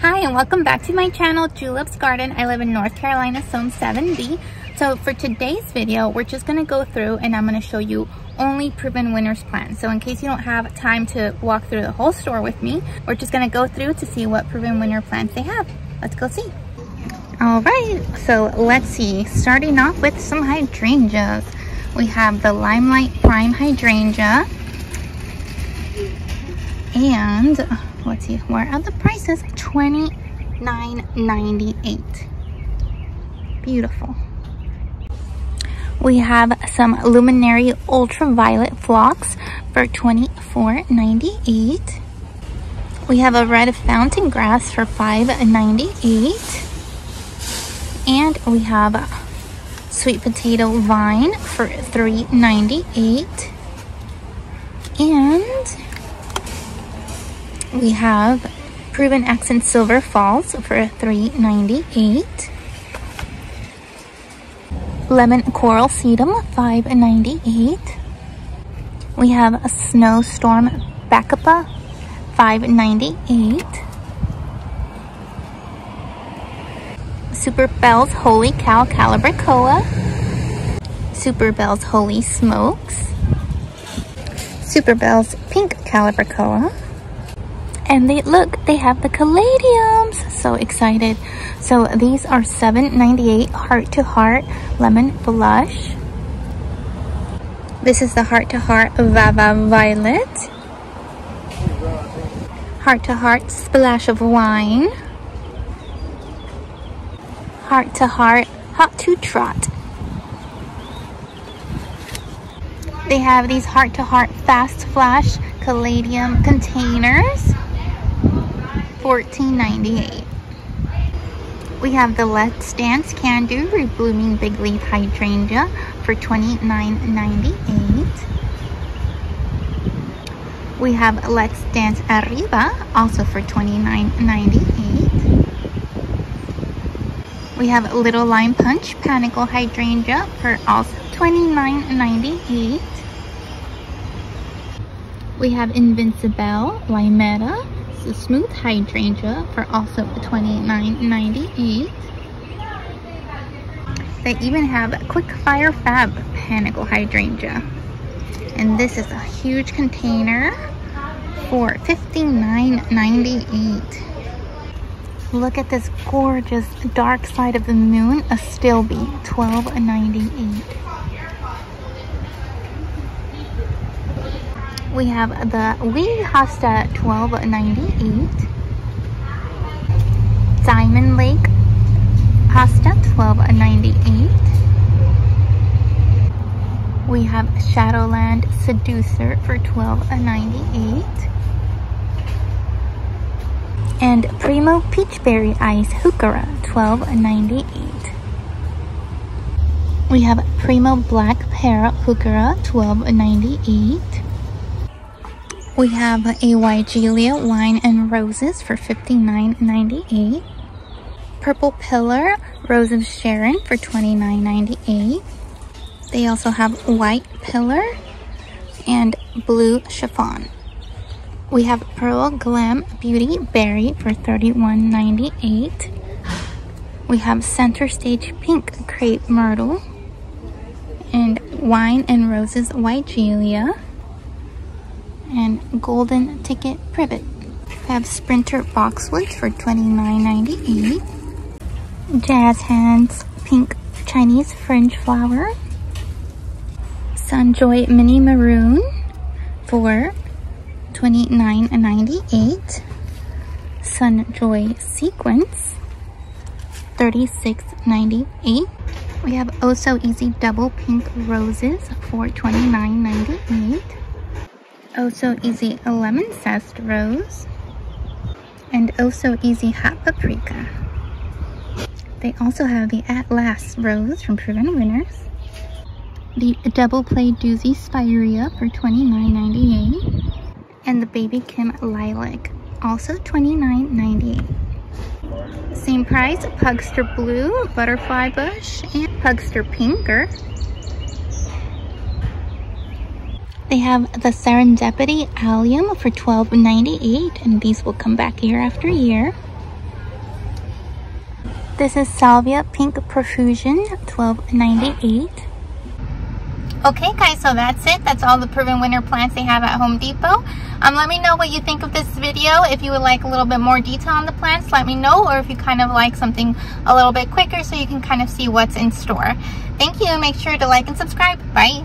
Hi and welcome back to my channel, Julep's Garden. I live in North Carolina, Zone 7B. So for today's video, we're just going to go through and I'm going to show you only proven winners plants. So in case you don't have time to walk through the whole store with me, we're just going to go through to see what proven winner plants they have. Let's go see. All right, so let's see. Starting off with some hydrangeas. We have the Limelight Prime Hydrangea. And let's see, where are the prices? $29.98. Beautiful. We have some Luminary Ultraviolet Phlox for $24.98. We have a Red Fountain Grass for $5.98. And we have Sweet Potato Vine for $3.98. And we have Proven Accent Silver Falls for $3.98. Lemon Coral Sedum, $5.98. We have a Snowstorm Bacopa, $5.98. Super Bell's Holy Cow Calabricoa. Super Bell's Holy Smokes. Super Bell's Pink Calabricoa. And they have the caladiums. So excited. So these are $7.98 Heart to Heart Lemon Blush. This is the Heart to Heart Vava Violet. Heart to Heart Splash of Wine. Heart to Heart Hot to Trot. They have these Heart to Heart Fast Flash Caladium containers. $14.98. We have the Let's Dance Can Do Reblooming Big Leaf Hydrangea for $29.98. We have Let's Dance Arriba also for $29.98. We have Little Lime Punch Panicle Hydrangea for also $29.98. We have Invincible Limetta Smooth Hydrangea for also $29.98. They even have Quick Fire Fab Panicle Hydrangea. And this is a huge container for $59.98. Look at this gorgeous Dark Side of the Moon Astilbe, $12.98. We have the Wee Hosta, $12.98. Diamond Lake Hosta, $12.98. We have Shadowland Seducer for $12.98. And Primo Peachberry Ice Heuchera, $12.98. We have Primo Black Pear Heuchera, $12.98. We have a Weigelia Wine and Roses for $59.98. Purple Pillar Rose of Sharon for $29.98. They also have White Pillar and Blue Chiffon. We have Pearl Glam Beauty Berry for $31.98. We have Center Stage Pink Crepe Myrtle and Wine and Roses Weigelia. And Golden Ticket Privet. We have Sprinter Boxwood for $29.98. Jazz Hands Pink Chinese Fringe Flower. Sunjoy Mini Maroon for $29.98. Sunjoy Sequence, $36.98. We have Oh So Easy Double Pink Roses for $29.98. Oh So Easy Lemon Zest Rose. And Oh So Easy Hot Paprika. They also have the At Last Rose from Proven Winners. The Double Play Doozy Spirea for $29.98. And the Baby Kim Lilac, also $29.98. Same price, Pugster Blue, Butterfly Bush, and Pugster Pinker. They have the Serendipity Allium for $12.98, and these will come back year after year. This is Salvia Pink Profusion, $12.98. Okay guys, so that's it. That's all the proven winter plants they have at Home Depot. Let me know what you think of this video. If you would like a little bit more detail on the plants, let me know. Or if you kind of like something a little bit quicker so you can kind of see what's in store. Thank you. Make sure to like and subscribe. Bye.